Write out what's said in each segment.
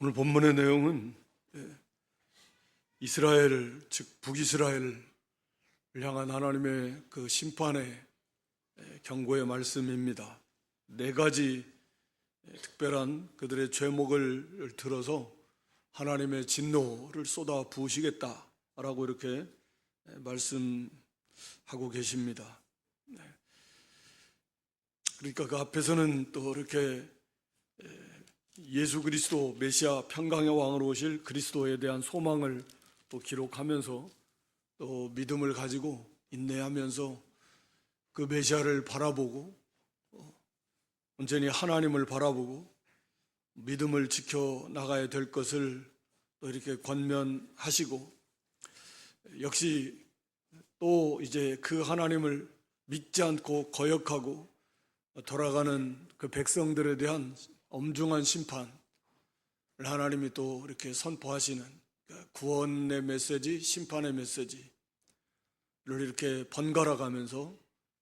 오늘 본문의 내용은 이스라엘, 즉 북이스라엘을 향한 하나님의 그 심판의 경고의 말씀입니다. 네 가지 특별한 그들의 죄목을 들어서 하나님의 진노를 쏟아 부으시겠다라고 이렇게 말씀하고 계십니다. 그러니까 그 앞에서는 또 이렇게 예수 그리스도 메시아 평강의 왕으로 오실 그리스도에 대한 소망을 또 기록하면서 또 믿음을 가지고 인내하면서 그 메시아를 바라보고 온전히 하나님을 바라보고 믿음을 지켜 나가야 될 것을 또 이렇게 권면하시고, 역시 또 이제 그 하나님을 믿지 않고 거역하고 돌아가는 그 백성들에 대한 엄중한 심판을 하나님이 또 이렇게 선포하시는 구원의 메시지, 심판의 메시지를 이렇게 번갈아 가면서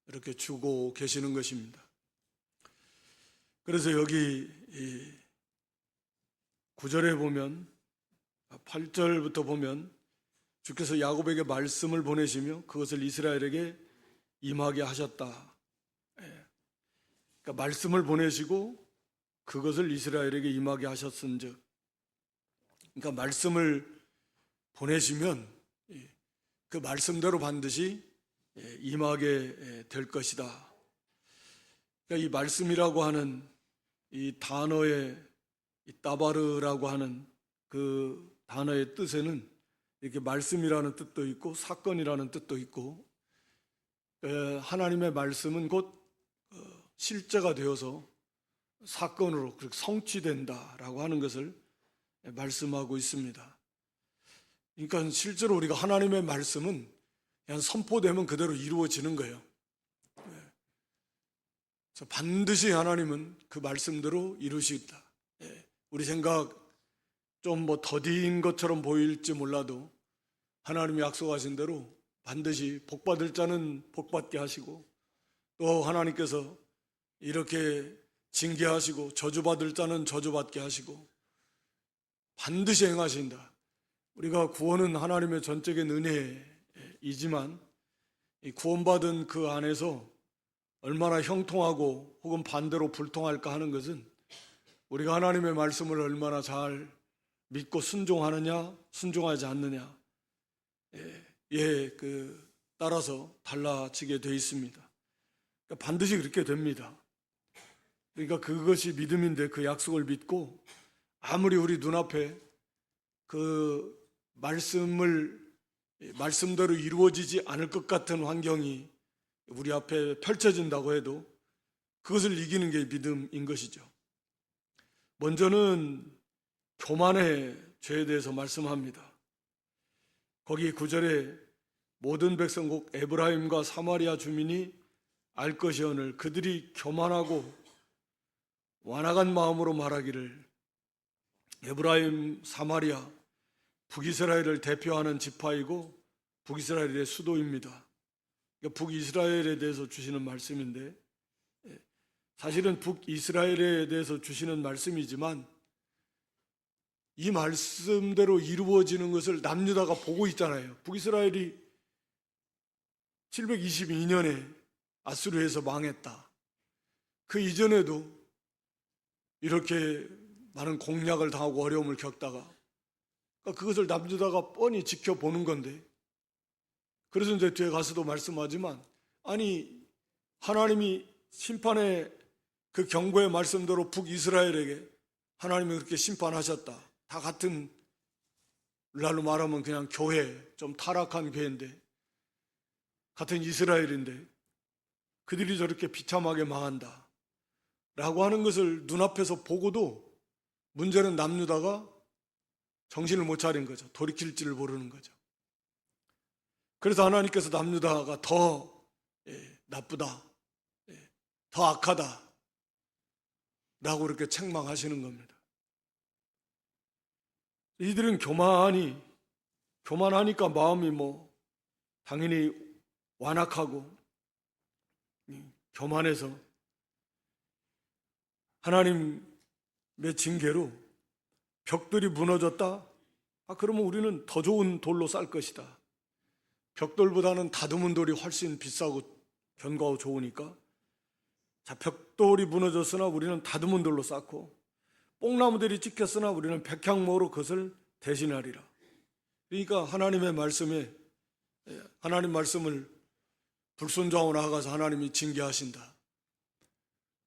이렇게 주고 계시는 것입니다. 그래서 여기 9절에 보면, 8절부터 보면 주께서 야곱에게 말씀을 보내시며 그것을 이스라엘에게 임하게 하셨다. 그러니까 말씀을 보내시고 그것을 이스라엘에게 임하게 하셨은즉, 그러니까 말씀을 보내시면 그 말씀대로 반드시 임하게 될 것이다. 그러니까 이 말씀이라고 하는 이 단어의 이 따바르라고 하는 그 단어의 뜻에는 이렇게 말씀이라는 뜻도 있고 사건이라는 뜻도 있고, 하나님의 말씀은 곧 실제가 되어서 사건으로 성취된다라고 하는 것을 말씀하고 있습니다. 그러니까 실제로 우리가 하나님의 말씀은 그냥 선포되면 그대로 이루어지는 거예요. 그래서 반드시 하나님은 그 말씀대로 이루시겠다. 우리 생각 좀 더딘 것처럼 보일지 몰라도 하나님이 약속하신 대로 반드시 복받을 자는 복받게 하시고, 또 하나님께서 이렇게 징계하시고 저주받을 자는 저주받게 하시고 반드시 행하신다. 우리가 구원은 하나님의 전적인 은혜이지만 이 구원받은 그 안에서 얼마나 형통하고 혹은 반대로 불통할까 하는 것은 우리가 하나님의 말씀을 얼마나 잘 믿고 순종하느냐 순종하지 않느냐 따라서 달라지게 되어 있습니다. 그러니까 반드시 그렇게 됩니다. 그러니까 그것이 믿음인데, 그 약속을 믿고 아무리 우리 눈앞에 그 말씀대로 이루어지지 않을 것 같은 환경이 우리 앞에 펼쳐진다고 해도 그것을 이기는 게 믿음인 것이죠. 먼저는 교만의 죄에 대해서 말씀합니다. 거기 9절에 모든 백성 곧 에브라임과 사마리아 주민이 알 것이오늘 그들이 교만하고 완악한 마음으로 말하기를, 에브라임, 사마리아, 북이스라엘을 대표하는 지파이고 북이스라엘의 수도입니다. 그러니까 북이스라엘에 대해서 주시는 말씀인데, 사실은 북이스라엘에 대해서 주시는 말씀이지만 이 말씀대로 이루어지는 것을 남유다가 보고 있잖아요. 북이스라엘이 722년에 아수르에서 망했다. 그 이전에도 이렇게 많은 공략을 당하고 어려움을 겪다가, 그러니까 그것을 남유다가 뻔히 지켜보는 건데, 그래서 이제 뒤에 가서도 말씀하지만, 아니 하나님이 심판의 그 경고의 말씀대로 북이스라엘에게 하나님이 그렇게 심판하셨다. 다 같은, 날로 말하면 그냥 교회, 좀 타락한 교회인데, 같은 이스라엘인데 그들이 저렇게 비참하게 망한다 라고 하는 것을 눈앞에서 보고도 문제는 남유다가 정신을 못 차린 거죠. 돌이킬지를 모르는 거죠. 그래서 하나님께서 남유다가 더 나쁘다, 더 악하다 라고 이렇게 책망하시는 겁니다. 이들은 교만하니까 마음이 당연히 완악하고 교만해서 하나님의 징계로 벽돌이 무너졌다? 그러면 우리는 더 좋은 돌로 쌀 것이다. 벽돌보다는 다듬은 돌이 훨씬 비싸고 견고하고 좋으니까. 자, 벽돌이 무너졌으나 우리는 다듬은 돌로 쌓고, 뽕나무들이 찍혔으나 우리는 백향목으로 그것을 대신하리라. 그러니까 하나님의 말씀에, 하나님 말씀을 불순종하고 나아가서 하나님이 징계하신다.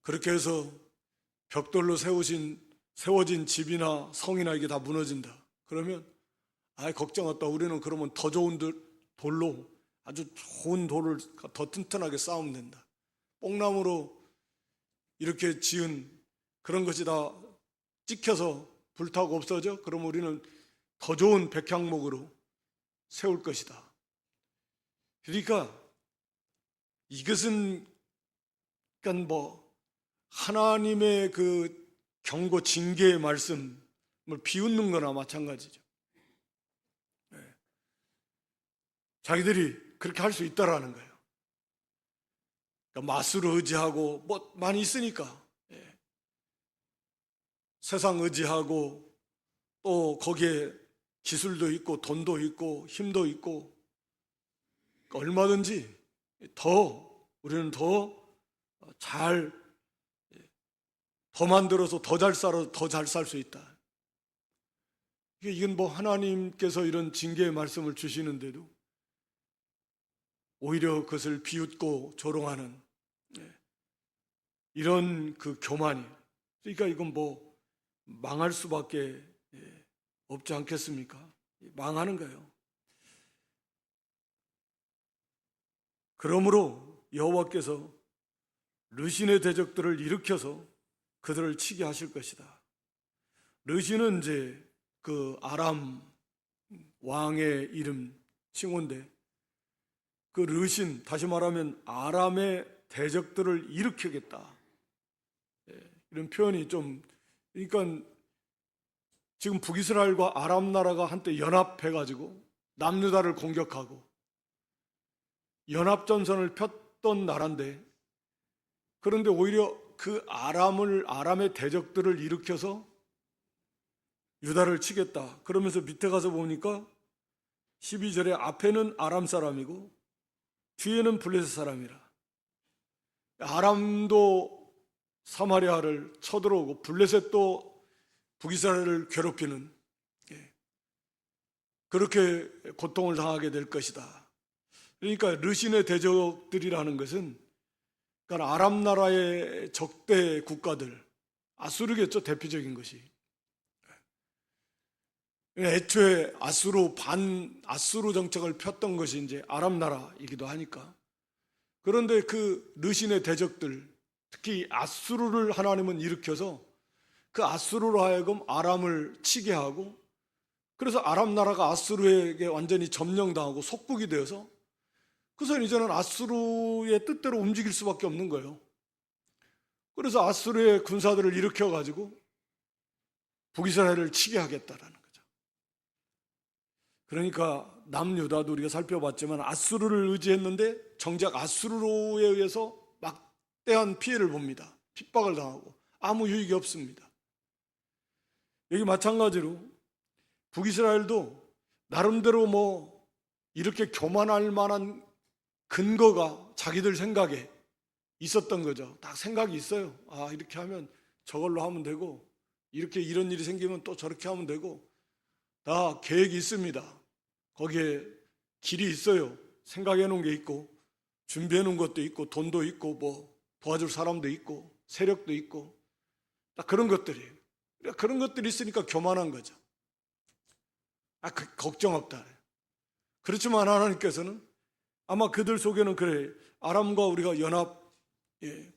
그렇게 해서 벽돌로 세워진 집이나 성이나 이게 다 무너진다. 그러면 걱정 없다. 우리는 그러면 더 좋은 돌로, 아주 좋은 돌을 더 튼튼하게 쌓으면 된다. 뽕나무로 이렇게 지은 그런 것이 다 찍혀서 불타고 없어져? 그럼 우리는 더 좋은 백향목으로 세울 것이다. 그러니까 이것은 하나님의 그 경고 징계의 말씀을 비웃는 거나 마찬가지죠. 자기들이 그렇게 할 수 있다라는 거예요. 그러니까 마술을 의지하고 많이 있으니까 세상 의지하고 또 거기에 기술도 있고 돈도 있고 힘도 있고 얼마든지 우리는 더 만들어서 더 잘 살 수 있다. 이건 하나님께서 이런 징계의 말씀을 주시는데도 오히려 그것을 비웃고 조롱하는 이런 그 교만이, 그러니까 이건 망할 수밖에 없지 않겠습니까? 망하는 거예요. 그러므로 여호와께서 르신의 대적들을 일으켜서 그들을 치게 하실 것이다. 르신은 이제 그 아람 왕의 이름 칭호인데, 그 르신, 다시 말하면 아람의 대적들을 일으키겠다. 이런 표현이 그러니까 지금 북이스라엘과 아람 나라가 한때 연합해가지고 남유다를 공격하고 연합전선을 폈던 나라인데, 그런데 오히려 그 아람의 대적들을 일으켜서 유다를 치겠다. 그러면서 밑에 가서 보니까 12절에 앞에는 아람 사람이고 뒤에는 블레셋 사람이라. 아람도 사마리아를 쳐들어오고 블레셋도 북이스라엘을 괴롭히는, 그렇게 고통을 당하게 될 것이다. 그러니까 르신의 대적들이라는 것은, 그러니까 아람 나라의 적대 국가들, 아수르겠죠, 대표적인 것이. 애초에 아수르 정책을 폈던 것이 이제 아람 나라이기도 하니까. 그런데 그 르신의 대적들, 특히 아수르를 하나님은 일으켜서 그 아수르로 하여금 아람을 치게 하고, 그래서 아람 나라가 아수르에게 완전히 점령당하고 속국이 되어서, 그래서 이제는 아수르의 뜻대로 움직일 수밖에 없는 거예요. 그래서 아수르의 군사들을 일으켜가지고 북이스라엘을 치게 하겠다라는 거죠. 그러니까 남유다도 우리가 살펴봤지만 아수르를 의지했는데 정작 아수르에 의해서 막대한 피해를 봅니다. 핍박을 당하고 아무 유익이 없습니다. 여기 마찬가지로 북이스라엘도 나름대로 이렇게 교만할 만한 근거가 자기들 생각에 있었던 거죠. 딱 생각이 있어요. 이렇게 하면 저걸로 하면 되고, 이렇게 이런 일이 생기면 또 저렇게 하면 되고, 다 계획이 있습니다. 거기에 길이 있어요. 생각해 놓은 게 있고, 준비해 놓은 것도 있고, 돈도 있고, 도와줄 사람도 있고, 세력도 있고, 딱 그런 것들이에요. 그런 것들이 있으니까 교만한 거죠. 걱정 없다. 그렇지만 하나님께서는 아마 그들 속에는 아람과 우리가 연합,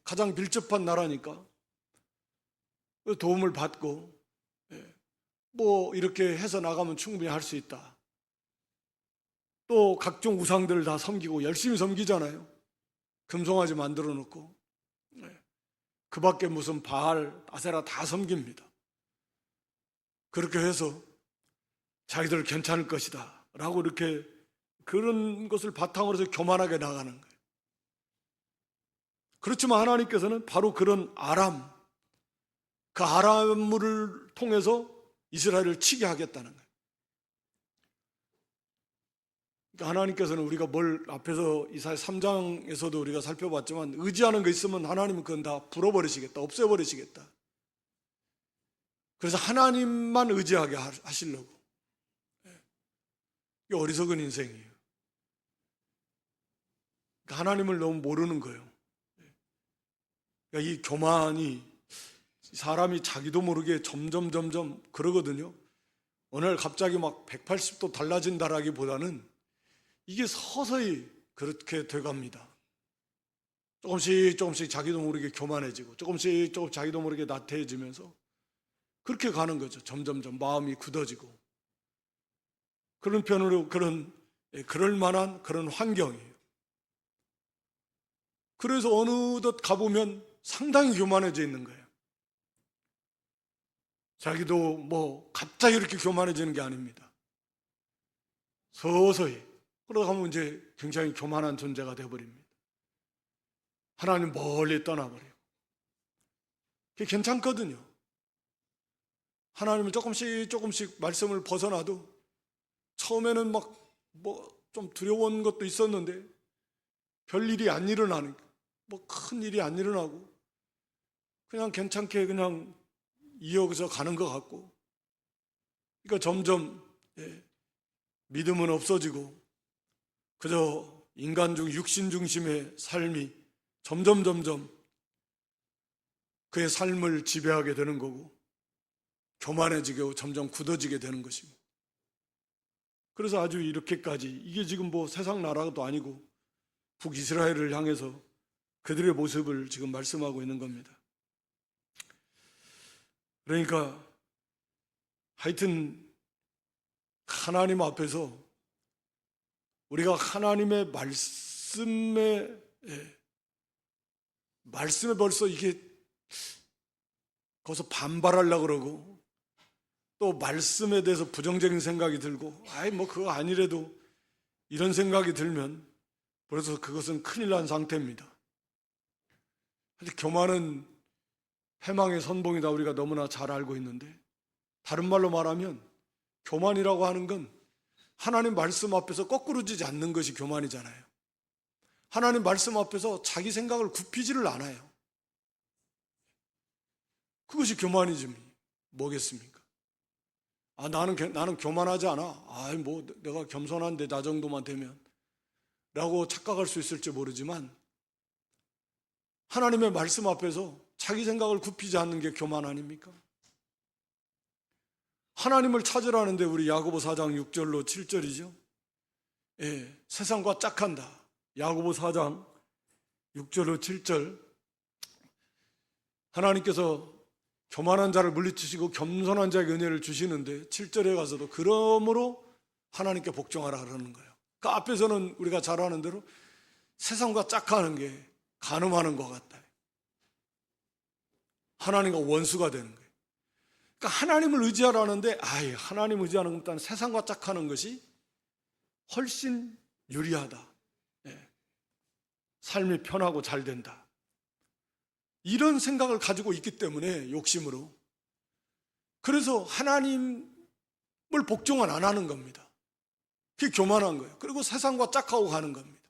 가장 밀접한 나라니까 도움을 받고 이렇게 해서 나가면 충분히 할 수 있다. 또 각종 우상들을 다 섬기고 열심히 섬기잖아요. 금송아지 만들어 놓고 그 밖에 무슨 바알, 아세라 다 섬깁니다. 그렇게 해서 자기들 괜찮을 것이다 라고 이렇게 그런 것을 바탕으로 해서 교만하게 나가는 거예요. 그렇지만 하나님께서는 바로 그런 그 아람을 통해서 이스라엘을 치게 하겠다는 거예요. 그러니까 하나님께서는 우리가 뭘 앞에서 이사야 3장에서도 우리가 살펴봤지만 의지하는 거 있으면 하나님은 그건 다 불어버리시겠다, 없애버리시겠다. 그래서 하나님만 의지하게 하시려고. 이게 어리석은 인생이에요. 그러니까 하나님을 너무 모르는 거예요. 그러니까 이 교만이 사람이 자기도 모르게 점점 그러거든요. 어느 날 갑자기 막 180도 달라진다라기보다는 이게 서서히 그렇게 돼갑니다. 조금씩 자기도 모르게 교만해지고 조금씩 자기도 모르게 나태해지면서 그렇게 가는 거죠. 점점 마음이 굳어지고. 그런 편으로 그럴 만한 그런 환경이에요. 그래서 어느덧 가보면 상당히 교만해져 있는 거예요. 자기도 뭐 갑자기 이렇게 교만해지는 게 아닙니다. 서서히. 그러다 가면 이제 굉장히 교만한 존재가 되어버립니다. 하나님 멀리 떠나버리고. 그게 괜찮거든요. 하나님은 조금씩 말씀을 벗어나도 처음에는 막 뭐 좀 두려운 것도 있었는데 별일이 안 일어나는, 뭐 큰 일이 안 일어나고 그냥 괜찮게 그냥 이어서 가는 것 같고, 그러니까 점점 믿음은 없어지고 그저 인간 중 육신 중심의 삶이 점점 그의 삶을 지배하게 되는 거고 교만해지고 점점 굳어지게 되는 것입니다. 그래서 아주 이렇게까지, 이게 지금 뭐 세상 나라도 아니고 북이스라엘을 향해서 그들의 모습을 지금 말씀하고 있는 겁니다. 그러니까 하여튼 하나님 앞에서 우리가 하나님의 말씀에 벌써 이게 거기서 반발하려고 그러고 또 말씀에 대해서 부정적인 생각이 들고 뭐 그거 아니래도 이런 생각이 들면 벌써 그것은 큰일 난 상태입니다. 교만은 패망의 선봉이다, 우리가 너무나 잘 알고 있는데, 다른 말로 말하면 교만이라고 하는 건 하나님 말씀 앞에서 거꾸로지지 않는 것이 교만이잖아요. 하나님 말씀 앞에서 자기 생각을 굽히지를 않아요. 그것이 교만이지 뭐겠습니까? 나는 교만하지 않아. 뭐 내가 겸손한데 나 정도만 되면 라고 착각할 수 있을지 모르지만 하나님의 말씀 앞에서 자기 생각을 굽히지 않는 게 교만 아닙니까? 하나님을 찾으라는데 우리 야고보 4장 6절로 7절이죠. 세상과 짝한다. 야고보 4장 6절로 7절. 하나님께서 교만한 자를 물리치시고 겸손한 자에게 은혜를 주시는데 7절에 가서도 그러므로 하나님께 복종하라 그러는 거예요. 그 앞에서는 우리가 잘 아는 대로 세상과 짝하는 게 간음하는 것 같다. 하나님과 원수가 되는 거예요. 그러니까 하나님을 의지하라는데 하나님 의지하는 것보다는 세상과 짝하는 것이 훨씬 유리하다. 삶이 편하고 잘 된다. 이런 생각을 가지고 있기 때문에 욕심으로. 그래서 하나님을 복종은 안 하는 겁니다. 그게 교만한 거예요. 그리고 세상과 짝하고 가는 겁니다.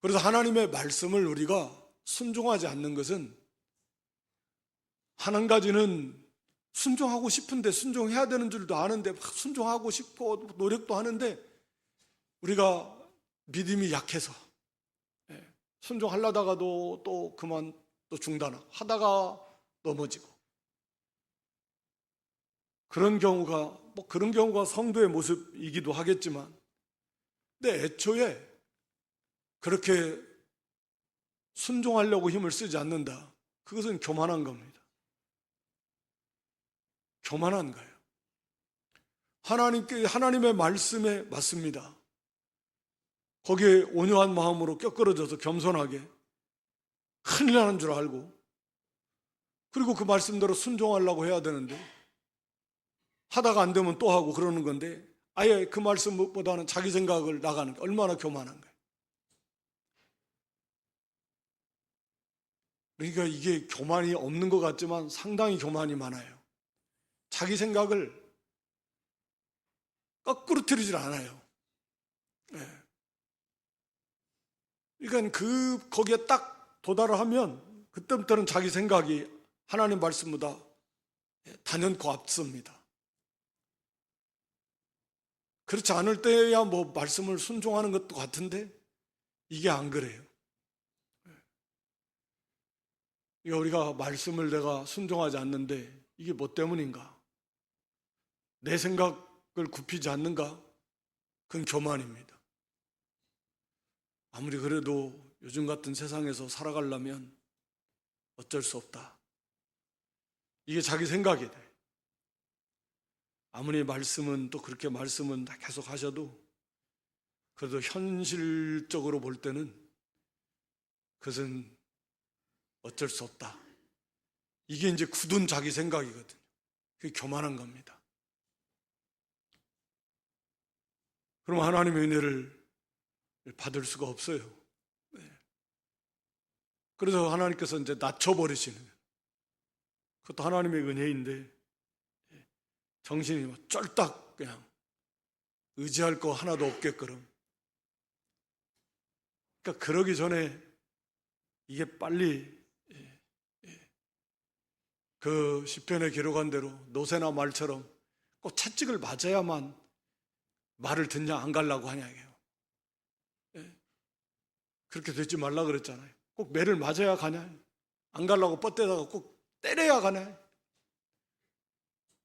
그래서 하나님의 말씀을 우리가 순종하지 않는 것은, 한 가지는 순종하고 싶은데 순종해야 되는 줄도 아는데 막 순종하고 싶고 노력도 하는데 우리가 믿음이 약해서 순종하려다가도 또 그만 또 중단하다가 넘어지고, 그런 경우가 성도의 모습이기도 하겠지만, 근데 애초에 그렇게 순종하려고 힘을 쓰지 않는다. 그것은 교만한 겁니다. 교만한 거예요. 하나님의 말씀에 맞습니다. 거기에 온유한 마음으로 껴끌어져서 겸손하게 큰일 나는 줄 알고, 그리고 그 말씀대로 순종하려고 해야 되는데 하다가 안 되면 또 하고 그러는 건데, 아예 그 말씀보다는 자기 생각을 나가는 게 얼마나 교만한 거예요. 그러니까 이게 교만이 없는 것 같지만 상당히 교만이 많아요. 자기 생각을 거꾸로뜨리질 않아요. 예. 그러니까 거기에 딱 도달을 하면 그때부터는 자기 생각이 하나님 말씀보다 단연코 앞섭니다. 그렇지 않을 때야 뭐 말씀을 순종하는 것도 같은데 이게 안 그래요. 우리가 말씀을 내가 순종하지 않는데 이게 뭐 때문인가? 내 생각을 굽히지 않는가? 그건 교만입니다. 아무리 그래도 요즘 같은 세상에서 살아가려면 어쩔 수 없다. 이게 자기 생각이 돼. 아무리 말씀은 또 그렇게 말씀은 계속 하셔도 그래도 현실적으로 볼 때는 그것은 어쩔 수 없다. 이게 이제 굳은 자기 생각이거든요. 그게 교만한 겁니다. 그럼 하나님의 은혜를 받을 수가 없어요. 네. 그래서 하나님께서 이제 낮춰버리시는, 그것도 하나님의 은혜인데 정신이 쫄딱 그냥 의지할 거 하나도 없게끔. 그러니까 그러기 전에 이게 빨리 그 시편에 기록한 대로 노새나 말처럼 꼭 채찍을 맞아야만 말을 듣냐 안 갈라고 하냐 이게요. 그렇게 되지 말라 그랬잖아요. 꼭 매를 맞아야 가냐, 안 갈라고 뻗대다가 꼭 때려야 가냐,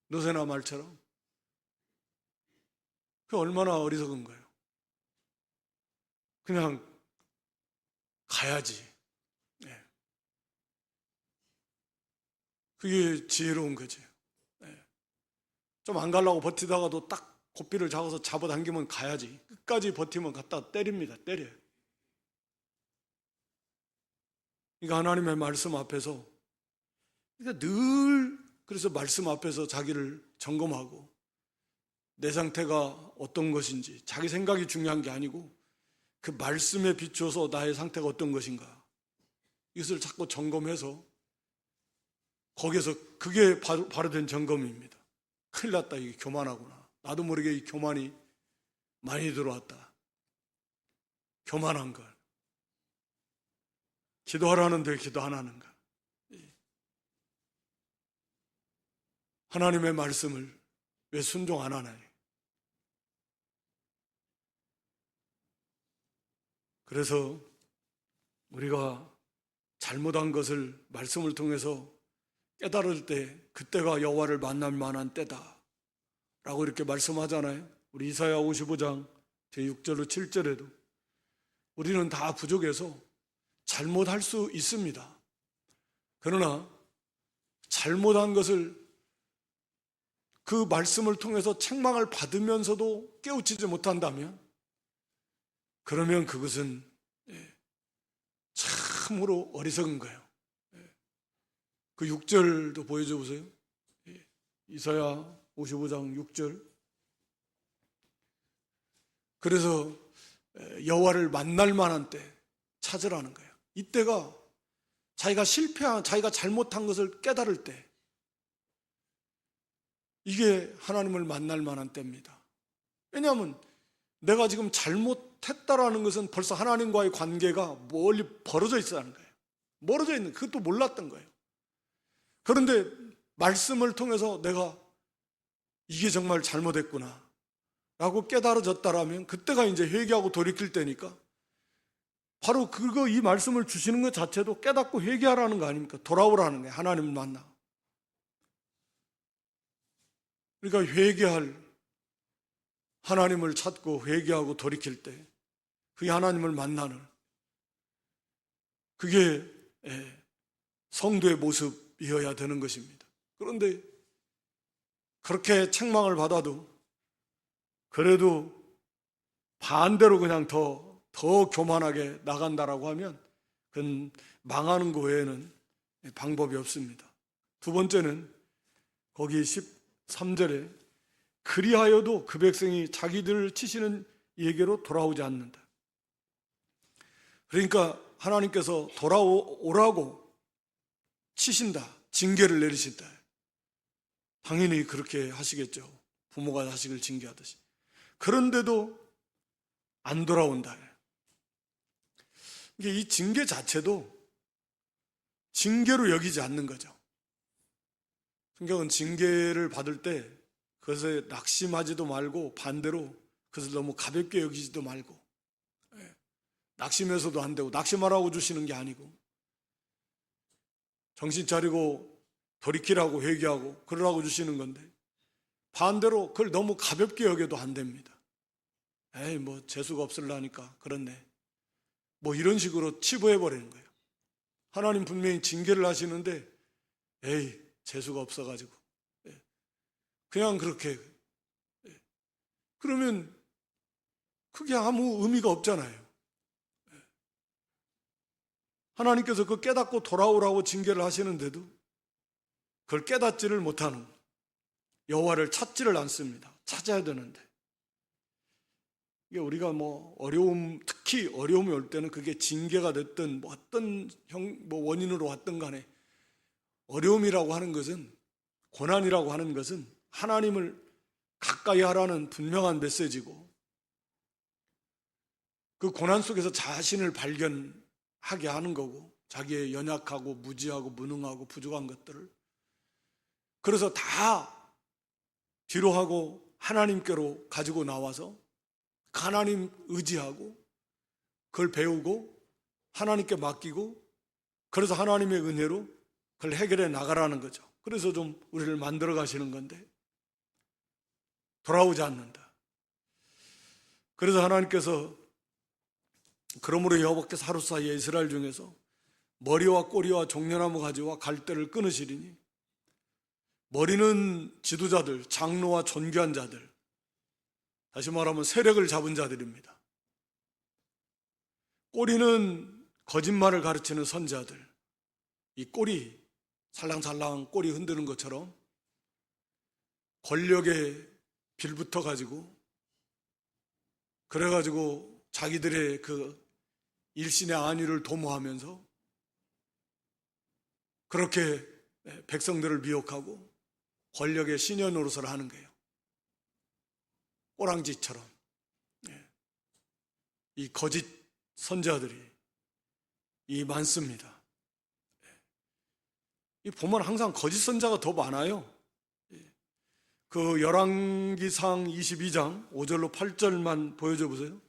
노새나 말처럼. 그 얼마나 어리석은 거예요. 그냥 가야지. 그게 지혜로운 거지. 좀 안 가려고 버티다가도 딱 고삐를 잡아서 잡아당기면 가야지. 끝까지 버티면 갖다 때립니다. 때려요. 그러니까 하나님의 말씀 앞에서, 그러니까 늘 그래서 말씀 앞에서 자기를 점검하고 내 상태가 어떤 것인지, 자기 생각이 중요한 게 아니고 그 말씀에 비추어서 나의 상태가 어떤 것인가, 이것을 자꾸 점검해서 거기에서 그게 바로 된 점검입니다. 큰일 났다, 이게 교만하구나. 나도 모르게 이 교만이 많이 들어왔다. 교만한 걸. 기도하라는데 기도 안 하는 것. 하나님의 말씀을 왜 순종 안 하나요? 그래서 우리가 잘못한 것을 말씀을 통해서 깨달을 때 그때가 여호와를 만날 만한 때다 라고 이렇게 말씀하잖아요. 우리 이사야 55장 제6절로 7절에도 우리는 다 부족해서 잘못할 수 있습니다. 그러나 잘못한 것을 그 말씀을 통해서 책망을 받으면서도 깨우치지 못한다면, 그러면 그것은 참으로 어리석은 거예요. 그 6절도 보여줘 보세요. 이사야 55장 6절. 그래서 여호와를 만날 만한 때 찾으라는 거예요. 이때가 자기가 실패한, 자기가 잘못한 것을 깨달을 때, 이게 하나님을 만날 만한 때입니다. 왜냐하면 내가 지금 잘못했다라는 것은 벌써 하나님과의 관계가 멀리 벌어져 있다는 거예요. 멀어져 있는, 그것도 몰랐던 거예요. 그런데 말씀을 통해서 내가 이게 정말 잘못했구나 라고 깨달아졌다라면 그때가 이제 회개하고 돌이킬 때니까, 바로 이 말씀을 주시는 것 자체도 깨닫고 회개하라는 거 아닙니까? 돌아오라는 거예요. 하나님을 만나. 그러니까 회개할, 하나님을 찾고 회개하고 돌이킬 때 그게 하나님을 만나는, 그게 성도의 모습이어야 되는 것입니다. 그런데 그렇게 책망을 받아도 그래도 반대로 그냥 더 교만하게 나간다라고 하면 그건 망하는 거 외에는 방법이 없습니다. 두 번째는 거기 13절에 그리하여도 그 백성이 자기들을 치시는 얘기로 돌아오지 않는다. 그러니까 하나님께서 돌아오라고 치신다, 징계를 내리신다. 당연히 그렇게 하시겠죠. 부모가 자식을 징계하듯이. 그런데도 안 돌아온다. 이게 이 징계 자체도 징계로 여기지 않는 거죠. 성경은 징계를 받을 때 그것에 낙심하지도 말고 반대로 그것을 너무 가볍게 여기지도 말고, 낙심해서도 안 되고 낙심하라고 주시는 게 아니고 정신 차리고 돌이키라고 회개하고 그러라고 주시는 건데, 반대로 그걸 너무 가볍게 여겨도 안 됩니다. 에이 뭐 재수가 없을라니까 그렇네, 뭐 이런 식으로 치부해버리는 거예요. 하나님 분명히 징계를 하시는데 에이 재수가 없어가지고 그냥 그렇게, 그러면 그게 아무 의미가 없잖아요. 하나님께서 그 깨닫고 돌아오라고 징계를 하시는데도 그걸 깨닫지를 못하는, 여호와를 찾지를 않습니다. 찾아야 되는데, 이게 우리가 뭐 어려움, 특히 어려움이 올 때는 그게 징계가 됐든 뭐 어떤 원인으로 왔든 간에 어려움이라고 하는 것은, 고난이라고 하는 것은 하나님을 가까이 하라는 분명한 메시지고, 그 고난 속에서 자신을 발견하게 하는 거고, 자기의 연약하고 무지하고 무능하고 부족한 것들을, 그래서 다 뒤로 하고 하나님께로 가지고 나와서 하나님 의지하고 그걸 배우고 하나님께 맡기고, 그래서 하나님의 은혜로 그걸 해결해 나가라는 거죠. 그래서 좀 우리를 만들어 가시는 건데 돌아오지 않는다. 그래서 하나님께서 그러므로 여호와께서 하루 사이에 이스라엘 중에서 머리와 꼬리와 종려나무 가지와 갈대를 끊으시리니, 머리는 지도자들, 장로와 존귀한 자들, 다시 말하면 세력을 잡은 자들입니다. 꼬리는 거짓말을 가르치는 선자들, 이 꼬리, 살랑살랑 꼬리 흔드는 것처럼 권력에 빌붙어 가지고, 그래가지고 자기들의 그 일신의 안위를 도모하면서 그렇게 백성들을 미혹하고 권력의 신여 노릇을 하는 거예요. 꼬랑지처럼. 이 거짓 선자들이 많습니다. 이 보면 항상 거짓 선자가 더 많아요. 그 열왕기상 22장 5절로 8절만 보여줘 보세요.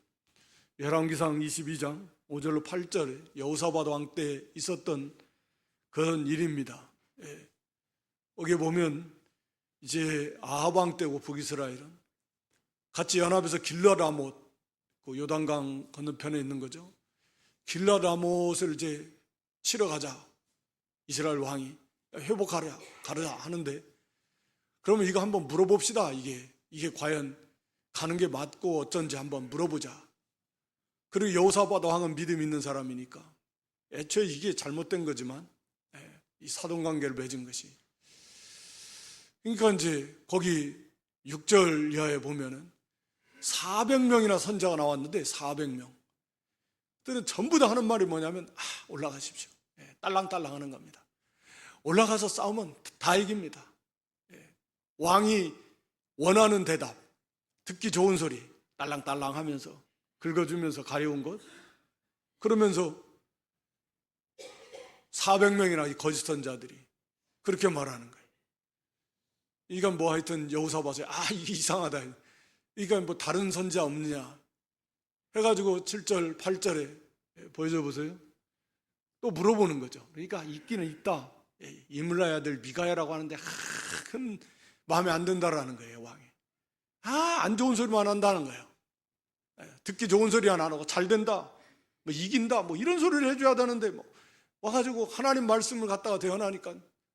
열왕기상 22장 5절로 8절에 여호사밧 왕 때 있었던 그런 일입니다. 여기 보면 이제 아합 왕 때고 북이스라엘은 같이 연합해서 길르앗라못, 그 요단강 건너편에 있는 거죠. 길르앗라못을 이제 치러 가자, 이스라엘 왕이 회복하라 가자 하는데, 그러면 이거 한번 물어봅시다. 이게 과연 가는 게 맞고 어쩐지 한번 물어보자. 그리고 여호사밧 왕은 믿음 있는 사람이니까, 애초에 이게 잘못된 거지만 이 사돈관계를 맺은 것이, 그러니까 이제 거기 6절 이하에 보면은 400명이나 선자가 나왔는데 400명 그들은 전부 다 하는 말이 뭐냐면 올라가십시오. 딸랑딸랑 하는 겁니다. 올라가서 싸우면 다 이깁니다. 왕이 원하는 대답, 듣기 좋은 소리 딸랑딸랑 하면서 긁어주면서 가려운 것, 그러면서 400명이나 이 거짓 선자들이 그렇게 말하는 거예요. 이건 뭐 하여튼 여호사밧에 이게 이상하다, 이건 뭐 다른 선자 없느냐 해가지고 7절 8절에 보여줘 보세요. 또 물어보는 거죠. 그러니까 있기는 있다. 이물라의 아들 미가야라고 하는데 큰 마음에 안 든다라는 거예요. 왕이 안 좋은 소리만 한다는 거예요. 듣기 좋은 소리 안 하고 잘 된다, 뭐 이긴다, 뭐 이런 소리를 해줘야 되는데, 뭐 와가지고 하나님 말씀을 갖다가 대언하니까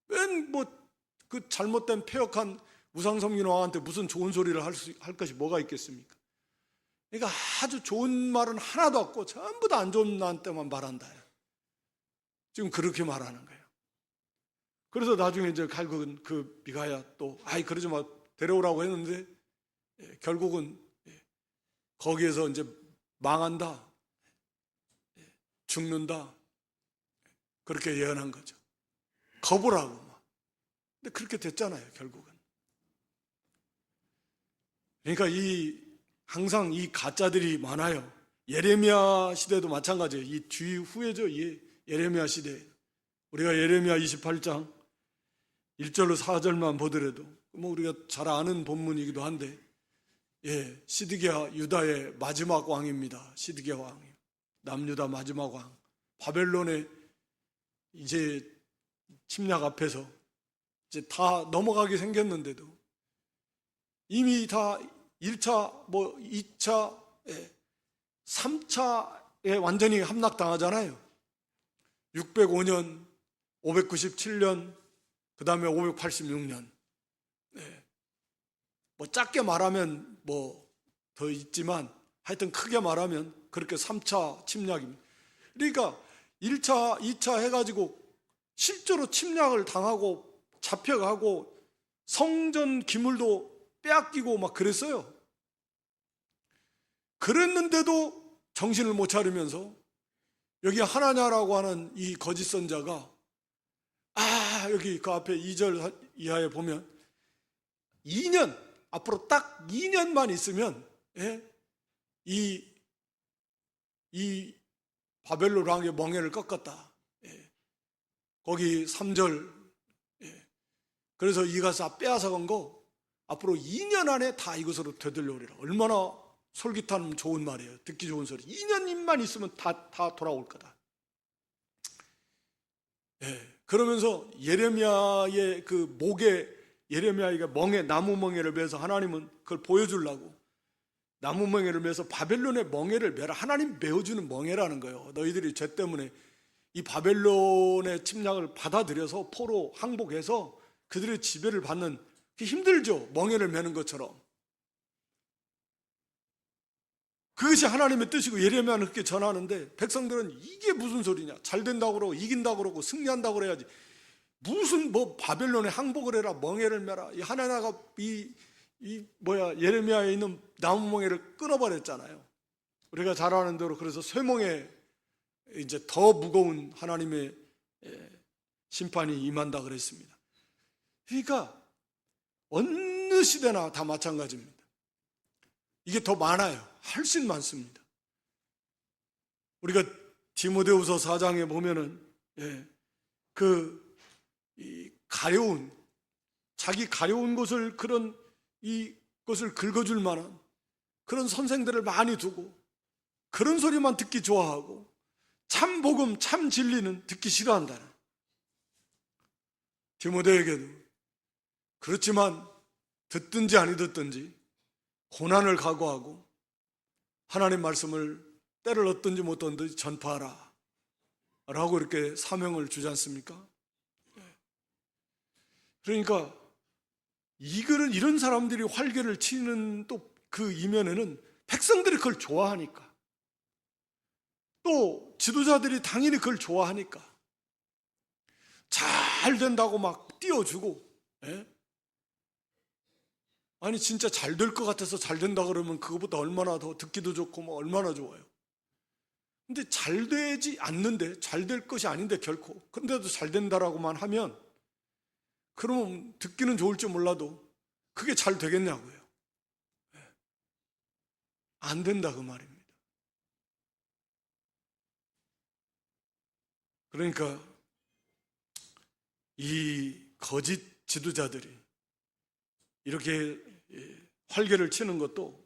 맨 뭐 그 잘못된 폐역한 우상섬기는 왕한테 무슨 좋은 소리를 할 것이 뭐가 있겠습니까? 그러니까 아주 좋은 말은 하나도 없고 전부 다 안 좋은 나한테만 말한다. 지금 그렇게 말하는 거예요. 그래서 나중에 이제 결국은 그 미가야 또 그러지 마 데려오라고 했는데 결국은 거기에서 이제 망한다, 죽는다, 그렇게 예언한 거죠. 거부라고 막. 근데 그렇게 됐잖아요, 결국은. 그러니까 항상 이 가짜들이 많아요. 예레미야 시대도 마찬가지예요. 이 뒤 후에죠. 이 예레미야 시대. 우리가 예레미야 28장 1절로 4절만 보더라도 우리가 잘 아는 본문이기도 한데, 시드기야 유다의 마지막 왕입니다. 시드기야 왕이 남유다 마지막 왕, 바벨론의 이제 침략 앞에서 이제 다 넘어가게 생겼는데도 이미 다 1차, 2차, 3차에 완전히 함락당하잖아요. 605년, 597년, 그 다음에 586년. 작게 말하면 더 있지만 하여튼 크게 말하면 그렇게 3차 침략입니다. 그러니까 1차, 2차 해가지고 실제로 침략을 당하고 잡혀가고 성전 기물도 빼앗기고 막 그랬어요. 그랬는데도 정신을 못 차리면서 여기 하나냐라고 하는 이 거짓 선자가 여기 그 앞에 2절 이하에 보면 2년, 앞으로 딱 2년만 있으면 이 바벨론 왕의 멍에를 꺾었다. 거기 3절. 그래서 이가서 빼앗아간 거 앞으로 2년 안에 다 이것으로 되돌려오리라. 얼마나 솔깃한 좋은 말이에요. 듣기 좋은 소리. 2년만 있으면 다 돌아올 거다. 그러면서 예레미야의 그 목에, 예레미야가 나무 멍에를 매서 하나님은 그걸 보여주려고 나무 멍에를 매서 바벨론의 멍에를 매라. 하나님 메어주는 멍에라는 거예요. 너희들이 죄 때문에 이 바벨론의 침략을 받아들여서 포로 항복해서 그들의 지배를 받는, 힘들죠. 멍에를 매는 것처럼. 그것이 하나님의 뜻이고 예레미야는 그렇게 전하는데 백성들은 이게 무슨 소리냐, 잘 된다고 그러고 이긴다고 그러고 승리한다고 그래야지 무슨 바벨론에 항복을 해라, 멍에를 매라. 이 하나나가 예레미야에 있는 나무 멍에를 끊어버렸잖아요. 우리가 잘 아는 대로. 그래서 쇠멍에 이제 더 무거운 하나님의 심판이 임한다 그랬습니다. 그러니까 어느 시대나 다 마찬가지입니다. 이게 더 많아요. 훨씬 많습니다. 우리가 디모데후서 4장에 보면은 자기 가려운 것을 이것을 긁어줄 만한 그런 선생들을 많이 두고 그런 소리만 듣기 좋아하고 참 복음, 참 진리는 듣기 싫어한다는, 디모데에게도 그렇지만 듣든지 아니 듣든지 고난을 각오하고 하나님 말씀을 때를 얻든지 못 얻든지 전파하라 라고 이렇게 사명을 주지 않습니까? 그러니까 이런 사람들이 활개를 치는 또 그 이면에는 백성들이 그걸 좋아하니까, 또 지도자들이 당연히 그걸 좋아하니까 잘 된다고 막 띄워주고, 아니 진짜 잘 될 것 같아서 잘 된다 그러면 그거보다 얼마나 더 듣기도 좋고 얼마나 좋아요. 근데 잘 되지 않는데, 잘 될 것이 아닌데 결코, 근데도 잘 된다라고만 하면 그러면 듣기는 좋을지 몰라도 그게 잘 되겠냐고요. 안 된다 그 말입니다. 그러니까 이 거짓 지도자들이 이렇게 활개를 치는 것도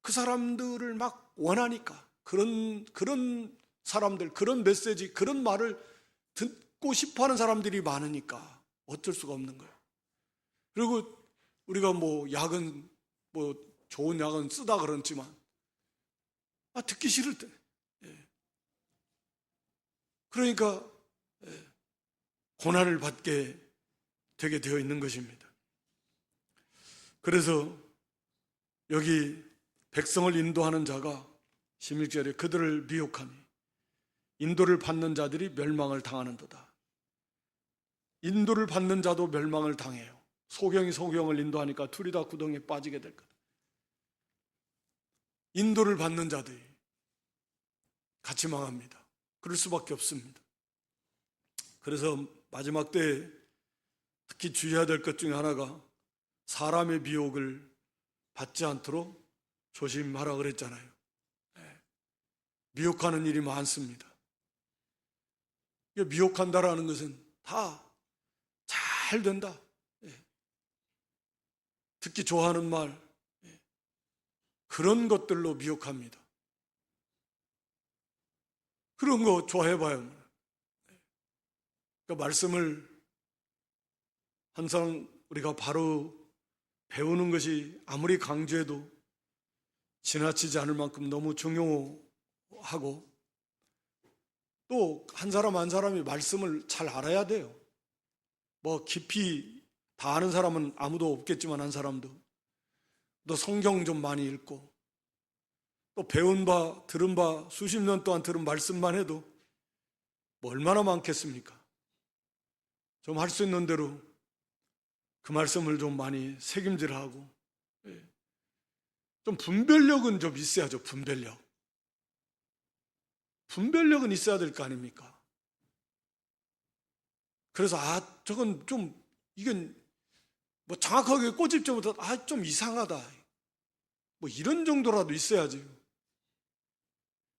그 사람들을 막 원하니까, 그런 사람들, 그런 메시지, 그런 말을 듣고 싶어하는 사람들이 많으니까 어쩔 수가 없는 거예요. 그리고 우리가 약은 좋은 약은 쓰다 그렇지만 듣기 싫을 때, 그러니까 고난을 받게 되게 되어 있는 것입니다. 그래서 여기 백성을 인도하는 자가 16절에 그들을 미혹하니 인도를 받는 자들이 멸망을 당하는도다. 인도를 받는 자도 멸망을 당해요. 소경이 소경을 인도하니까 둘이 다 구덩이에 빠지게 될 거다. 인도를 받는 자들이 같이 망합니다. 그럴 수밖에 없습니다. 그래서 마지막 때에 특히 주의해야 될 것 중에 하나가 사람의 미혹을 받지 않도록 조심하라 그랬잖아요. 미혹하는 일이 많습니다. 미혹한다라는 것은 다 잘 된다. 듣기 좋아하는 말, 그런 것들로 미혹합니다. 그런 거 좋아해봐요. 그러니까 말씀을 항상 우리가 바로 배우는 것이 아무리 강조해도 지나치지 않을 만큼 너무 중요하고, 또 한 사람 한 사람이 말씀을 잘 알아야 돼요. 뭐 깊이 다 아는 사람은 아무도 없겠지만 한 사람도, 또 성경 좀 많이 읽고, 또 배운 바 들은 바 수십 년 동안 들은 말씀만 해도 뭐 얼마나 많겠습니까? 좀 할 수 있는 대로 그 말씀을 좀 많이 새김질하고, 좀 분별력은 좀 있어야죠. 분별력은 있어야 될 거 아닙니까? 그래서 저건 좀, 이건 뭐 정확하게 꼬집지부터 좀 이상하다, 뭐 이런 정도라도 있어야지.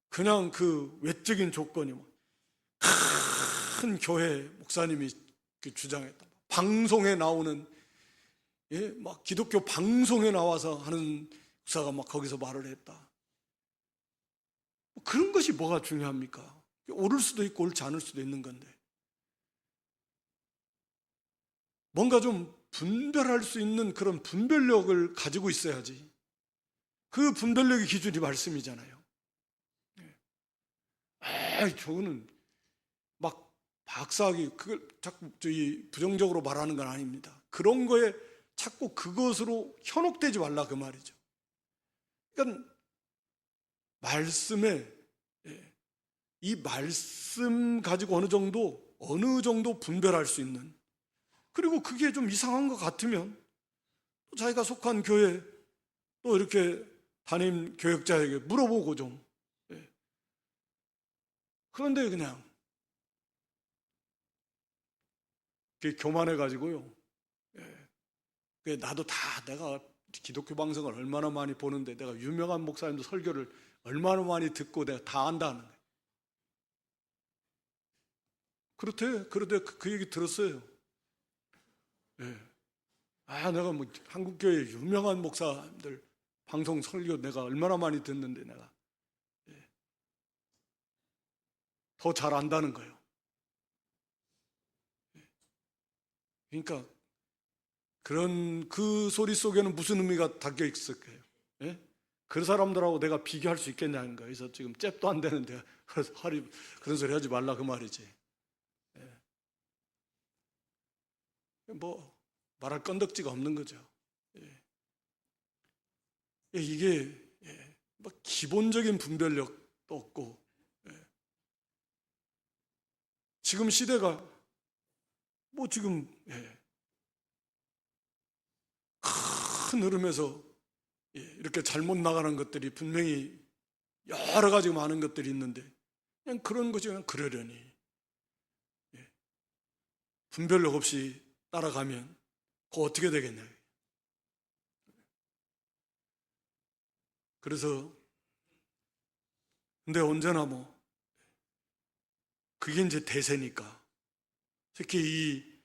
그냥 그 외적인 조건이 큰 교회 목사님이 주장했다, 방송에 나오는, 막 기독교 방송에 나와서 하는 목사가 막 거기서 말을 했다, 그런 것이 뭐가 중요합니까? 옳을 수도 있고 옳지 않을 수도 있는 건데, 뭔가 좀 분별할 수 있는 그런 분별력을 가지고 있어야지. 그 분별력의 기준이 말씀이잖아요. 저거는 막 박사학위, 그걸 자꾸 부정적으로 말하는 건 아닙니다. 그런 거에 자꾸 그것으로 현혹되지 말라, 그 말이죠. 그러니까 말씀에, 이 말씀 가지고 어느 정도 분별할 수 있는, 그리고 그게 좀 이상한 것 같으면 또 자기가 속한 교회, 또 이렇게 담임 교역자에게 물어보고 좀. 그런데 그냥 그게 교만해가지고요. 나도 내가 기독교 방송을 얼마나 많이 보는데, 내가 유명한 목사님도 설교를 얼마나 많이 듣고 내가 다 안다는 거예요. 그런데 그 얘기 들었어요. 내가 뭐 한국교회 유명한 목사님들 방송 설교 내가 얼마나 많이 듣는데 내가 더 잘 안다는 거예요. 그러니까 그 소리 속에는 무슨 의미가 담겨 있을까요? 그 사람들하고 내가 비교할 수 있겠냐는 거예요. 그래서 지금 잽도 안 되는데 그런 소리 하지 말라, 그 말이지. 뭐 말할 건덕지가 없는 거죠. 이게 뭐 기본적인 분별력도 없고, 지금 시대가 뭐 지금 큰 흐름에서 이렇게 잘못 나가는 것들이 분명히 여러 가지 많은 것들이 있는데, 그냥 그런 것이 그냥 그러려니 분별력 없이 따라가면 그거 어떻게 되겠냐. 그래서 근데 언제나 뭐 그게 이제 대세니까, 특히 이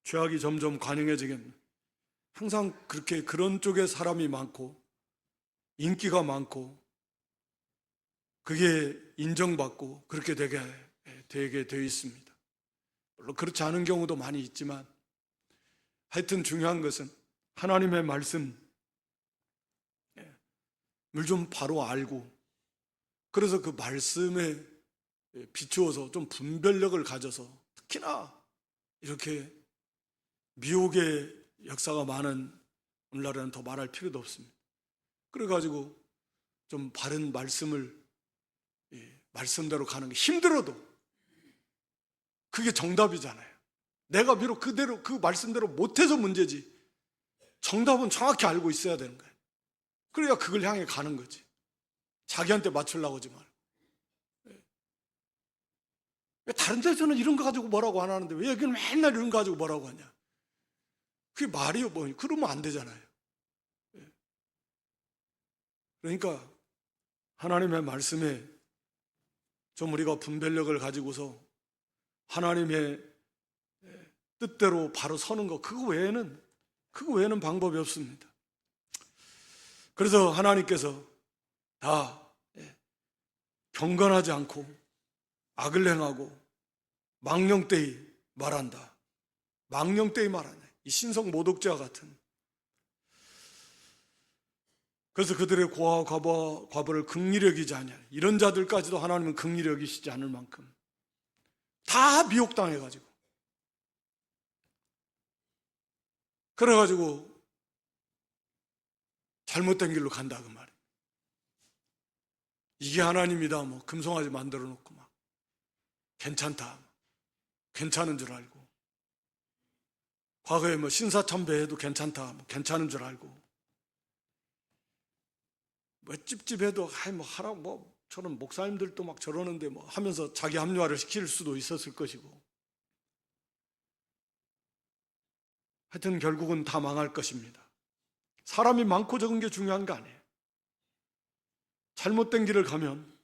죄악이 점점 관영해지겠네. 항상 그렇게 그런 쪽에 사람이 많고 인기가 많고 그게 인정받고 그렇게 되게 되어 있습니다. 물론 그렇지 않은 경우도 많이 있지만, 하여튼 중요한 것은 하나님의 말씀 을 좀 바로 알고, 그래서 그 말씀에 비추어서 좀 분별력을 가져서, 특히나 이렇게 미혹의 역사가 많은 오늘날에는 더 말할 필요도 없습니다. 그래가지고 좀 바른 말씀을, 말씀대로 가는 게 힘들어도 그게 정답이잖아요. 내가 비록 그대로 그 말씀대로 못해서 문제지, 정답은 정확히 알고 있어야 되는 거예요. 그래야 그걸 향해 가는 거지. 자기한테 맞추려고 하지 말고. 왜 다른 데서는 이런 거 가지고 뭐라고 안 하는데 왜 여기는 맨날 이런 거 가지고 뭐라고 하냐. 그게 말이요, 뭐. 그러면 안 되잖아요. 그러니까 하나님의 말씀에 좀 우리가 분별력을 가지고서 하나님의 뜻대로 바로 서는 것, 그거 외에는 방법이 없습니다. 그래서 하나님께서 다 경건하지 않고 악을 행하고 망령되이 말한다. 망령되이 말하네. 이 신성 모독죄와 같은. 그래서 그들의 고아와 과부를 긍휼히 여기지 아니하니, 이런 자들까지도 하나님은 긍휼히 여기시지 않을 만큼 다 미혹당해가지고, 그래가지고 잘못된 길로 간다 그 말이에요. 이게 하나님이다 뭐 금송아지 만들어 놓고 막 괜찮다, 괜찮은 줄 알고, 과거에 뭐 신사참배해도 괜찮다, 뭐 괜찮은 줄 알고, 뭐 찝찝해도 뭐 하라, 뭐 저런 목사님들도 막 저러는데 뭐 하면서 자기 합리화를 시킬 수도 있었을 것이고, 하여튼 결국은 다 망할 것입니다. 사람이 많고 적은 게 중요한 거 아니에요. 잘못된 길을 가면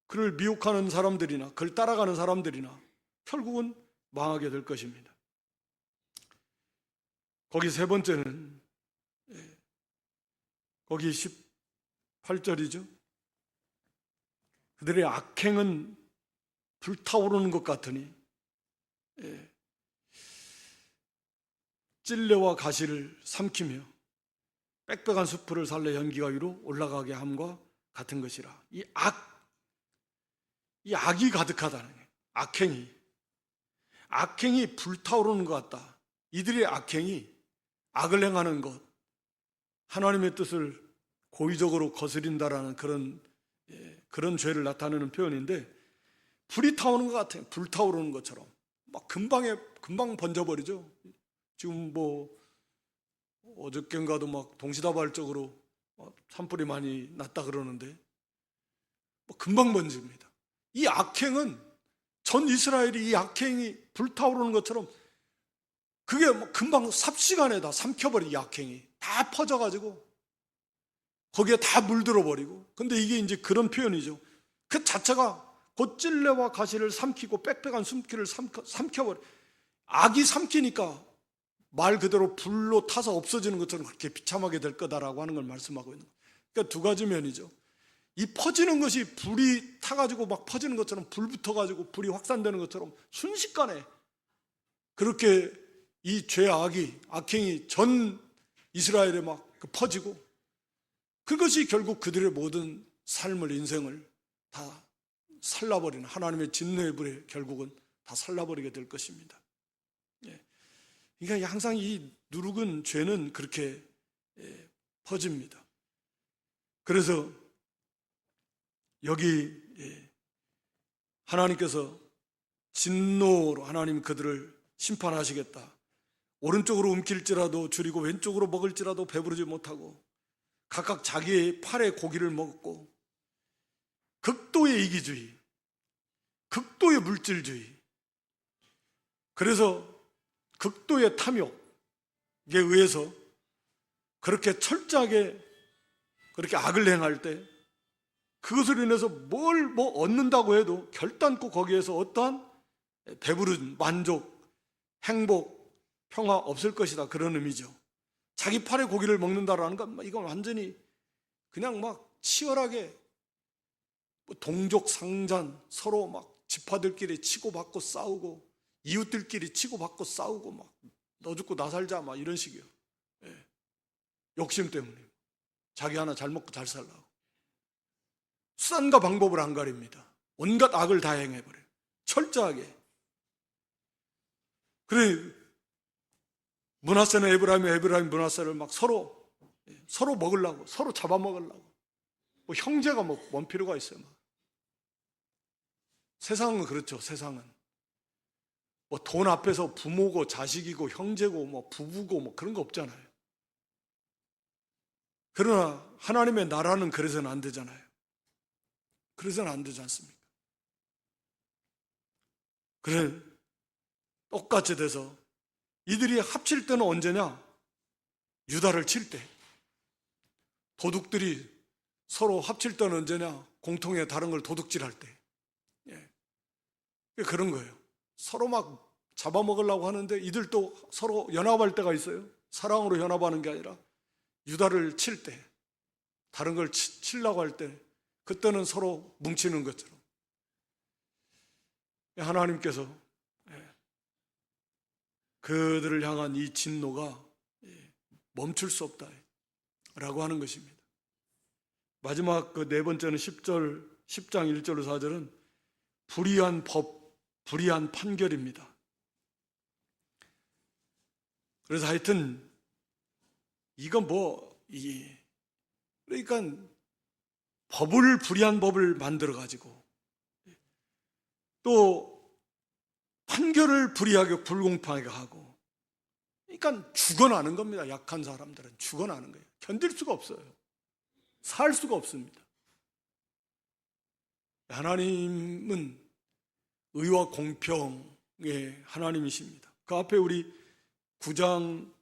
그를 미혹하는 사람들이나 그를 따라가는 사람들이나 결국은 망하게 될 것입니다. 거기 세 번째는 거기 18절이죠. 그들의 악행은 불타오르는 것 같으니 찔레와 가시를 삼키며 빽빽한 수풀을 살려 연기가 위로 올라가게 함과 같은 것이라. 이 악이 가득하다는 거예요. 악행이 불타오르는 것 같다. 이들의 악행이, 악을 행하는 것, 하나님의 뜻을 고의적으로 거스린다라는 그런 죄를 나타내는 표현인데, 불이 타오는 것 같아요. 불타오르는 것처럼 막 금방 번져버리죠. 지금 뭐 어저께인가도 막 동시다발적으로 산불이 많이 났다 그러는데 뭐 금방 번집니다. 이 악행은, 전 이스라엘이 이 악행이 불타오르는 것처럼 그게 뭐 금방 삽시간에 다 삼켜버린, 이 악행이 다 퍼져가지고 거기에 다 물들어 버리고. 근데 이게 이제 그런 표현이죠. 그 자체가 곧 찔레와 가시를 삼키고 빽빽한 숨기를 삼켜버려. 악이 삼키니까 말 그대로 불로 타서 없어지는 것처럼 그렇게 비참하게 될 거다라고 하는 걸 말씀하고 있는 거예요. 그러니까 두 가지 면이죠. 이 퍼지는 것이 불이 타가지고 막 퍼지는 것처럼, 불 붙어가지고 불이 확산되는 것처럼 순식간에 그렇게 이 악행이 전 이스라엘에 막 퍼지고, 그것이 결국 그들의 모든 삶을, 인생을 다 살라버리는, 하나님의 진노의 불에 결국은 다 살라버리게 될 것입니다. 그러니까 항상 이 누룩은, 죄는 그렇게 퍼집니다. 그래서 여기 하나님께서 진노로 하나님 그들을 심판하시겠다. 오른쪽으로 움킬지라도 줄이고 왼쪽으로 먹을지라도 배부르지 못하고 각각 자기의 팔에 고기를 먹었고, 극도의 이기주의, 극도의 물질주의, 그래서 극도의 탐욕에 의해서 그렇게 철저하게 그렇게 악을 행할 때 그것을 인해서 뭘 얻는다고 해도 결단코 거기에서 어떠한 배부른 만족, 행복, 평화 없을 것이다, 그런 의미죠. 자기 팔에 고기를 먹는다라는 건 이건 완전히 그냥 막 치열하게 동족 상잔, 서로 막 지파들끼리 치고받고 싸우고, 이웃들끼리 치고받고 싸우고, 막 너 죽고 나 살자 막 이런 식이에요. 욕심 때문에 자기 하나 잘 먹고 잘 살라고 수단과 방법을 안 가립니다. 온갖 악을 다 행해버려요, 철저하게. 그래 므낫세는 에브라임이 므낫세를 막 서로 먹으려고, 서로 잡아먹으려고. 뭐 형제가 뭔 필요가 있어요. 막. 세상은 그렇죠. 세상은 뭐 돈 앞에서 부모고 자식이고 형제고 뭐 부부고 뭐 그런 거 없잖아요. 그러나 하나님의 나라는 그래서는 안 되잖아요. 그래서는 안 되지 않습니까? 그래 똑같이 돼서 이들이 합칠 때는 언제냐? 유다를 칠 때. 도둑들이 서로 합칠 때는 언제냐? 공통의 다른 걸 도둑질할 때. 예. 그런 거예요. 서로 막 잡아먹으려고 하는데 이들도 서로 연합할 때가 있어요. 사랑으로 연합하는 게 아니라 유다를 칠 때, 다른 걸 치려고 할 때, 그때는 서로 뭉치는 것처럼. 하나님께서 그들을 향한 이 진노가 멈출 수 없다 라고 하는 것입니다. 마지막 그 네 번째는 10장 1절로 4절은 불의한 법, 불의한 판결입니다. 그래서 하여튼 이건 그러니까 불의한 법을 만들어 가지고 또 판결을 불이하게 불공평하게 하고, 그러니까 죽어나는 겁니다. 약한 사람들은 죽어나는 거예요. 견딜 수가 없어요. 살 수가 없습니다. 하나님은 의와 공평의 하나님이십니다. 그 앞에 우리 9장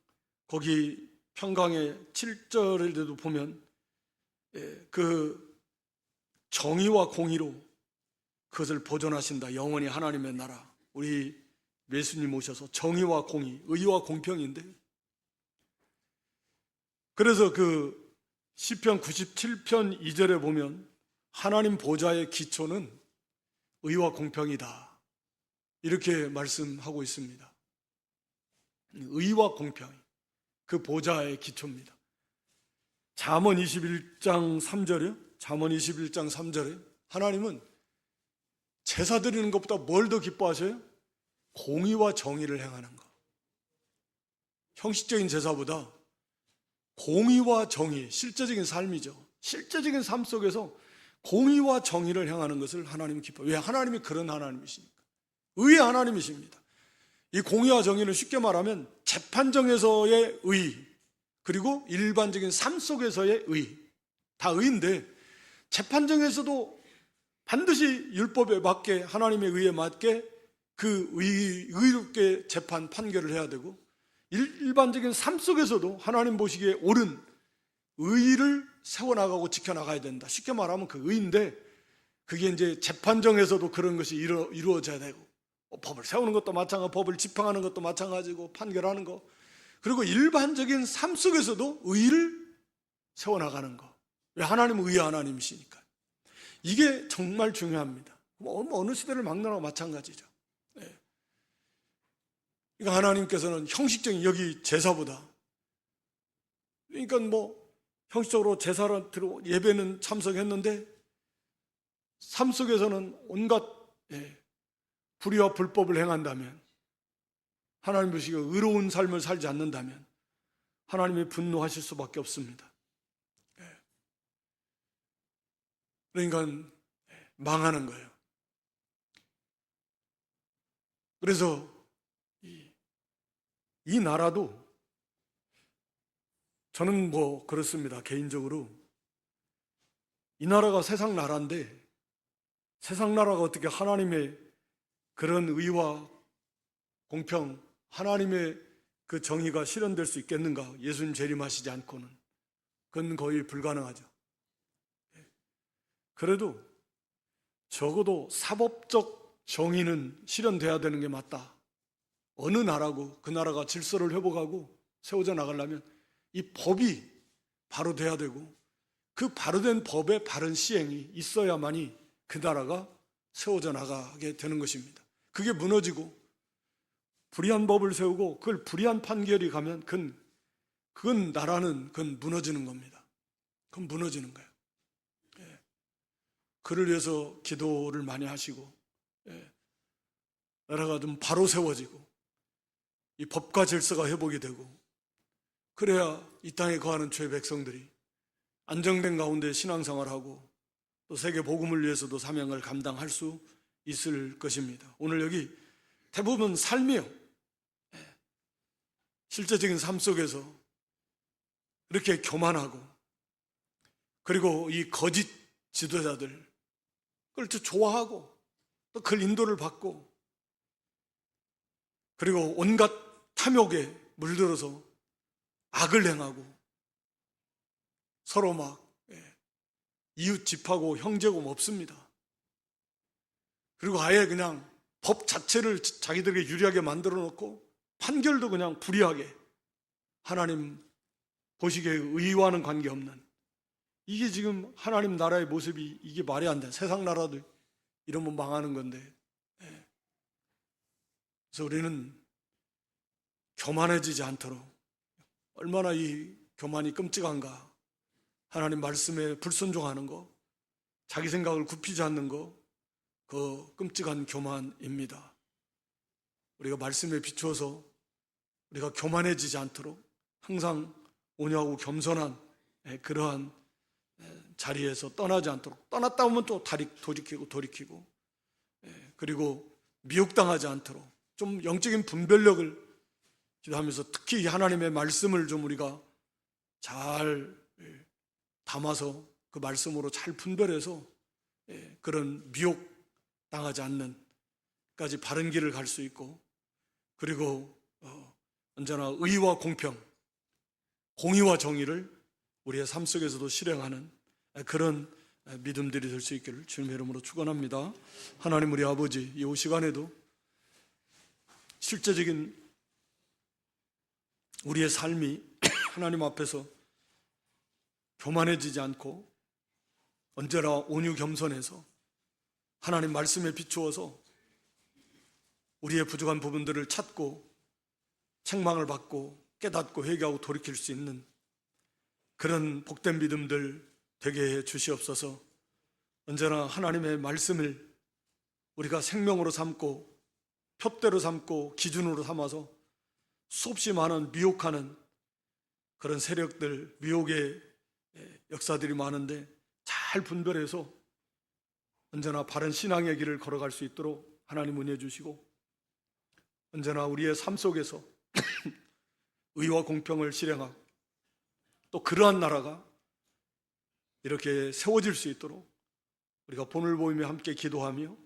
거기 평강의 7절에도 보면 그 정의와 공의로 그것을 보존하신다. 영원히 하나님의 나라. 우리 예수님 오셔서 정의와 공의, 의와 공평인데, 그래서 그 시편 97편 2절에 보면 하나님 보좌의 기초는 의와 공평이다 이렇게 말씀하고 있습니다. 의와 공평, 그 보좌의 기초입니다. 잠언 21장 3절이요. 잠언 21장 3절에 하나님은 제사 드리는 것보다 뭘 더 기뻐하셔요? 공의와 정의를 행하는 것. 형식적인 제사보다 공의와 정의, 실제적인 삶이죠. 실제적인 삶 속에서 공의와 정의를 행하는 것을 하나님은 기뻐해요. 왜? 하나님이 그런 하나님이시니까. 의의 하나님이십니다. 이 공의와 정의는 쉽게 말하면 재판정에서의 의, 그리고 일반적인 삶 속에서의 의, 다 의인데, 재판정에서도 반드시 율법에 맞게, 하나님의 의에 맞게 그 의롭게 재판 판결을 해야 되고, 일반적인 삶 속에서도 하나님 보시기에 옳은 의를 세워나가고 지켜나가야 된다. 쉽게 말하면 그 의인데, 그게 이제 재판정에서도 그런 것이 이루어져야 되고, 법을 세우는 것도 마찬가지고, 법을 집행하는 것도 마찬가지고, 판결하는 거, 그리고 일반적인 삶 속에서도 의를 세워나가는 거. 왜? 하나님은 의의 하나님이시니까. 이게 정말 중요합니다. 어느 시대를 막론하고 마찬가지죠. 네. 그러니까 하나님께서는 형식적인, 여기 제사보다, 그러니까 형식적으로 제사를 드리고 예배는 참석했는데 삶 속에서는 온갖 불의와 불법을 행한다면, 하나님 보시기에 의로운 삶을 살지 않는다면 하나님이 분노하실 수밖에 없습니다. 그러니까 망하는 거예요. 그래서 이 나라도, 저는 그렇습니다. 개인적으로 이 나라가 세상 나라인데, 세상 나라가 어떻게 하나님의 그런 의와 공평, 하나님의 그 정의가 실현될 수 있겠는가? 예수님 재림하시지 않고는 그건 거의 불가능하죠. 그래도 적어도 사법적 정의는 실현돼야 되는 게 맞다. 어느 나라고 그 나라가 질서를 회복하고 세워져 나가려면 이 법이 바로 돼야 되고, 그 바로 된 법의 바른 시행이 있어야만이 그 나라가 세워져 나가게 되는 것입니다. 그게 무너지고 불의한 법을 세우고 그걸 불의한 판결이 가면 그건 나라는 무너지는 겁니다. 그건 무너지는 거예요. 그를 위해서 기도를 많이 하시고, 나라가 좀 바로 세워지고 이 법과 질서가 회복이 되고, 그래야 이 땅에 거하는 주의 백성들이 안정된 가운데 신앙생활하고 또 세계 복음을 위해서도 사명을 감당할 수 있을 것입니다. 오늘 여기 대부분 삶이요. 실제적인 삶 속에서 이렇게 교만하고, 그리고 이 거짓 지도자들 그걸 좋아하고 또 그 인도를 받고, 그리고 온갖 탐욕에 물들어서 악을 행하고 서로 이웃 집하고 형제고 없습니다. 그리고 아예 그냥 법 자체를 자기들에게 유리하게 만들어 놓고 판결도 그냥 불이하게 하나님 보시기에 의와는 관계없는, 이게 지금 하나님 나라의 모습이, 이게 말이 안 돼. 세상 나라도 이러면 망하는 건데. 그래서 우리는 교만해지지 않도록, 얼마나 이 교만이 끔찍한가. 하나님 말씀에 불순종하는 거, 자기 생각을 굽히지 않는 거, 그 끔찍한 교만입니다. 우리가 말씀에 비추어서 우리가 교만해지지 않도록 항상 온유하고 겸손한 그러한 자리에서 떠나지 않도록, 떠났다 보면 또 돌이키고, 그리고 미혹당하지 않도록 좀 영적인 분별력을 기도하면서, 특히 하나님의 말씀을 좀 우리가 잘 담아서 그 말씀으로 잘 분별해서 그런 미혹당하지 않는 까지 바른 길을 갈 수 있고, 그리고 언제나 의와 공평, 공의와 정의를 우리의 삶 속에서도 실행하는 그런 믿음들이 될 수 있기를 주님의 이름으로 축원합니다. 하나님 우리 아버지, 이 시간에도 실제적인 우리의 삶이 하나님 앞에서 교만해지지 않고 언제나 온유 겸손해서 하나님 말씀에 비추어서 우리의 부족한 부분들을 찾고 책망을 받고 깨닫고 회개하고 돌이킬 수 있는 그런 복된 믿음들 되게 해 주시옵소서. 언제나 하나님의 말씀을 우리가 생명으로 삼고 표대로 삼고 기준으로 삼아서 수없이 많은 미혹하는 그런 세력들, 미혹의 역사들이 많은데 잘 분별해서 언제나 바른 신앙의 길을 걸어갈 수 있도록 하나님 은혜 주시고, 언제나 우리의 삶 속에서 의와 공평을 실행하고 또 그러한 나라가 이렇게 세워질 수 있도록 우리가 본을 보이며 함께 기도하며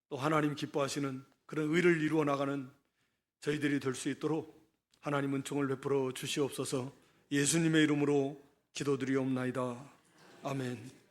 또 하나님 기뻐하시는 그런 의를 이루어 나가는 저희들이 될 수 있도록 하나님 은총을 베풀어 주시옵소서. 예수님의 이름으로 기도드리옵나이다. 아멘.